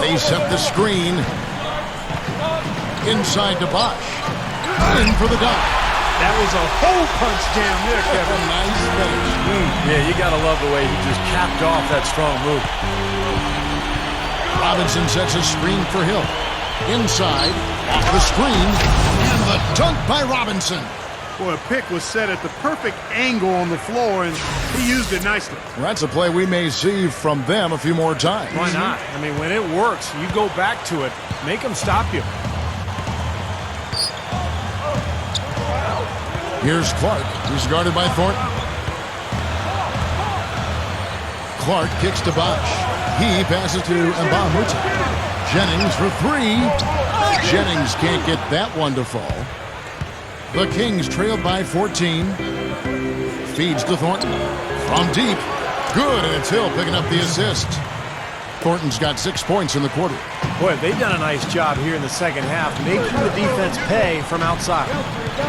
They set the screen. Inside to Bosh. In for the dunk. That was a hole punch jam there, Kevin. Nice finish. Yeah, you got to love the way he just capped off that strong move. Robinson sets a screen for Hill. Inside, off the screen, and the dunk by Robinson. Boy, a pick was set at the perfect angle on the floor, and he used it nicely. Well, that's a play we may see from them a few more times. Why not? I mean, when it works, you go back to it. Make them stop you. Here's Clark. He's guarded by Thornton. Clark kicks to Bosh. He passes to Nba2K13. Jennings for 3. Jennings can't get that one to fall. The Kings trailed by 14. Feeds to Thornton. From deep. Good, and it's Hill picking up the assist. Thornton's got 6 points in the quarter. Boy, they've done a nice job here in the second half, making the defense pay from outside.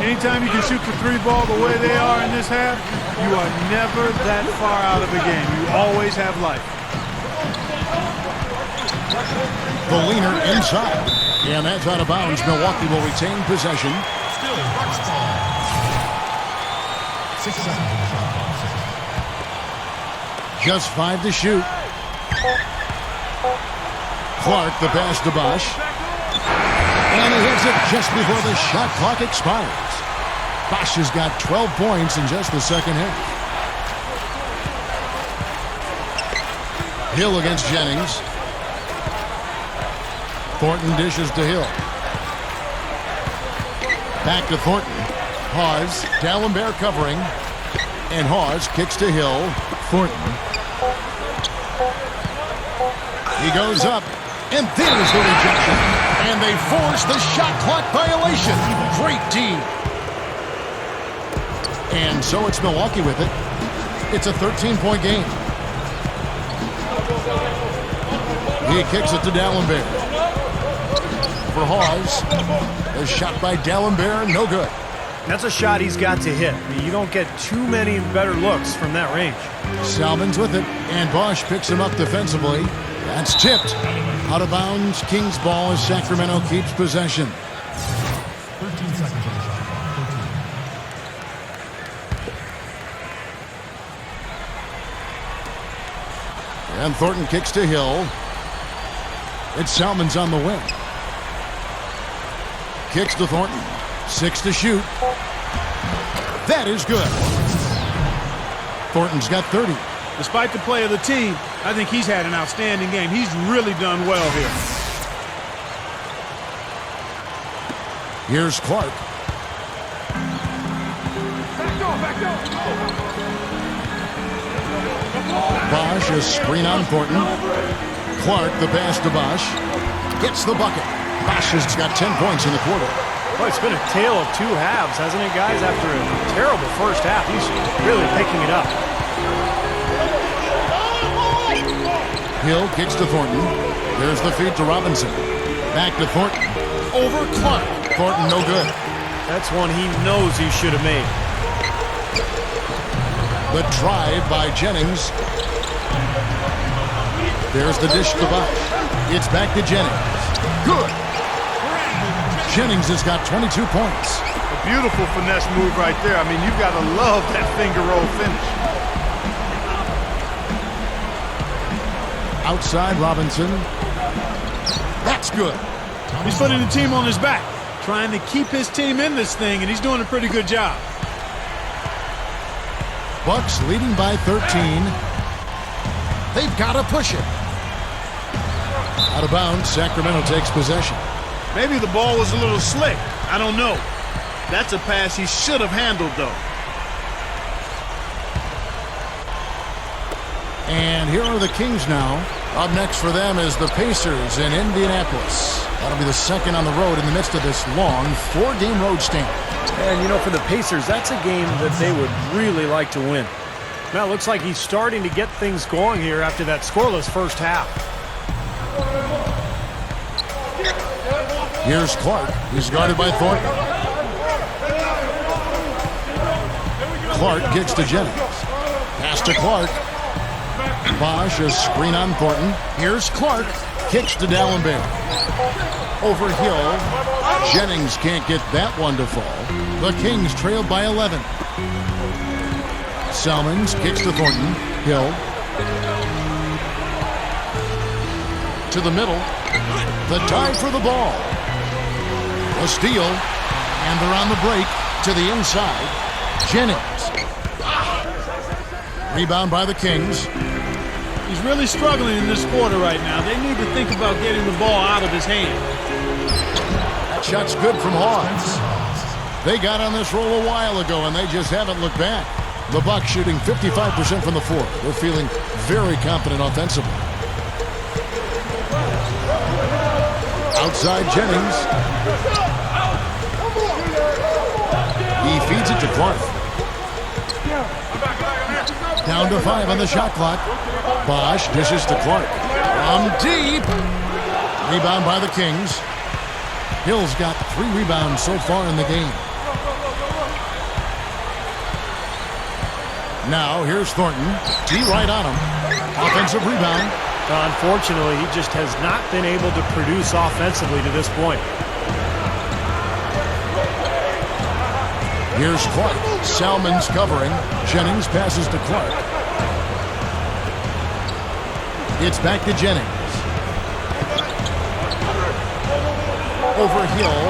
Anytime you can shoot the 3 ball the way they are in this half, you are never that far out of a game. You always have life. The leaner inside. And that's out of bounds. Milwaukee will retain possession. Just 5 to shoot. Clark, the pass to Bosh. And he hits it just before the shot clock expires. Bosh has got 12 points in just the second half. Hill against Jennings. Thornton dishes to Hill. Back to Thornton. Hawes, Dalembert covering. And Hawes kicks to Hill. Thornton. He goes up. And there's the rejection. And they force the shot clock violation. Great D. And so it's Milwaukee with it. It's a 13-point game. He kicks it to Dalembert. For Hawes. The shot by Dalembert, no good. That's a shot he's got to hit. I mean, you don't get too many better looks from that range. Salmon's with it, and Bosch picks him up defensively. That's tipped. Out of bounds, Kings ball as Sacramento keeps possession. 13 seconds on the shot. 13. And Thornton kicks to Hill. It's Salmon's on the wing. Kicks to Thornton. 6 to shoot. That is good. Thornton's got 30. Despite the play of the team, I think he's had an outstanding game. He's really done well here. Here's Clark. Bosch, a screen on Thornton. Clark, the pass to Bosch. Gets the bucket. Bosch has got 10 points in the quarter. Well, it's been a tale of two halves, hasn't it, guys? After a terrible first half, he's really picking it up. Hill kicks to Thornton. There's the feed to Robinson. Back to Thornton. Over Clark. Thornton no good. That's one he knows he should have made. The drive by Jennings. There's the dish to Bosch. It's back to Jennings. Good. Jennings has got 22 points. A beautiful finesse move right there. I mean, you've got to love that finger roll finish. Outside Robinson. That's good. He's putting the team on his back, trying to keep his team in this thing, and he's doing a pretty good job. Bucks leading by 13. They've got to push it. Out of bounds, Sacramento takes possession. Maybe the ball was a little slick. I don't know. That's a pass he should have handled, though. And here are the Kings now. Up next for them is the Pacers in Indianapolis. That'll be the second on the road in the midst of this long 4-game road stand. And, you know, for the Pacers, that's a game that they would really like to win. Now, it looks like he's starting to get things going here after that scoreless first half. Here's Clark. He's guarded by Thornton. Clark kicks to Jennings. Pass to Clark. Bosch, a screen on Thornton. Here's Clark. Kicks to D'Alembert. Over Hill. Jennings can't get that one to fall. The Kings trailed by 11. Salmons kicks to Thornton. Hill. To the middle. The tie for the ball. A steal. And they're on the break to the inside. Jennings. Rebound by the Kings. He's really struggling in this quarter right now. They need to think about getting the ball out of his hand. That shot's good from Hawes. They got on this roll a while ago, and they just haven't looked back. The Bucks shooting 55% from the floor. They're feeling very confident offensively. Outside Jennings. He feeds it to Clark. Down to 5 on the shot clock. Bosch dishes to Clark. From deep. Rebound by the Kings. Hill's got 3 rebounds so far in the game. Now here's Thornton. T right on him. Offensive rebound. Unfortunately, he just has not been able to produce offensively to this point. Here's Clark. Salmon's covering. Jennings passes to Clark. It's back to Jennings. Over Hill.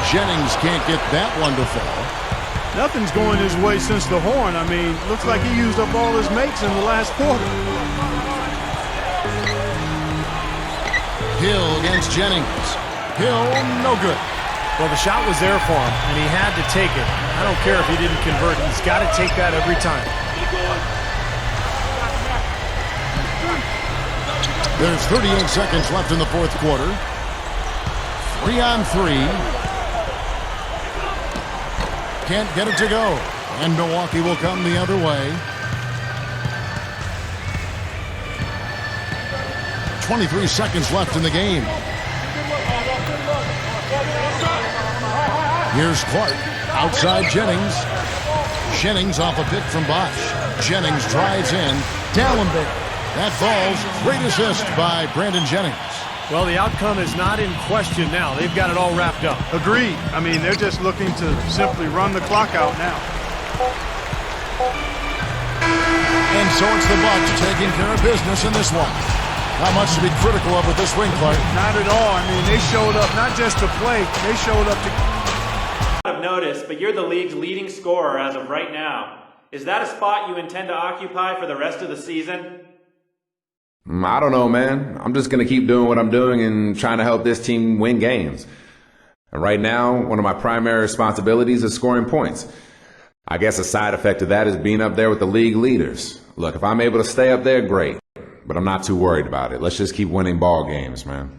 Jennings can't get that one to fall. Nothing's going his way since the horn. I mean, looks like he used up all his mates in the last quarter. Hill against Jennings. Hill, no good. Well, the shot was there for him, and he had to take it. I don't care if he didn't convert. He's got to take that every time. There's 38 seconds left in the fourth quarter. 3 on 3. Can't get it to go. And Milwaukee will come the other way. 23 seconds left in the game. Here's Clark. Outside Jennings. Jennings off a pick from Bosh. Jennings drives in. Dallenberg. That falls. Great assist by Brandon Jennings. Well, the outcome is not in question now. They've got it all wrapped up. Agreed. I mean, they're just looking to simply run the clock out now. And so it's the Bucks taking care of business in this one. Not much to be critical of with this win, Clark. Not at all. I mean, they showed up not just to play, they showed up to... I've noticed, but you're the league's leading scorer as of right now. Is that a spot you intend to occupy for the rest of the season? I don't know, man. I'm just going to keep doing what I'm doing and trying to help this team win games. And right now, one of my primary responsibilities is scoring points. I guess a side effect of that is being up there with the league leaders. Look, if I'm able to stay up there, great. But I'm not too worried about it. Let's just keep winning ball games, man.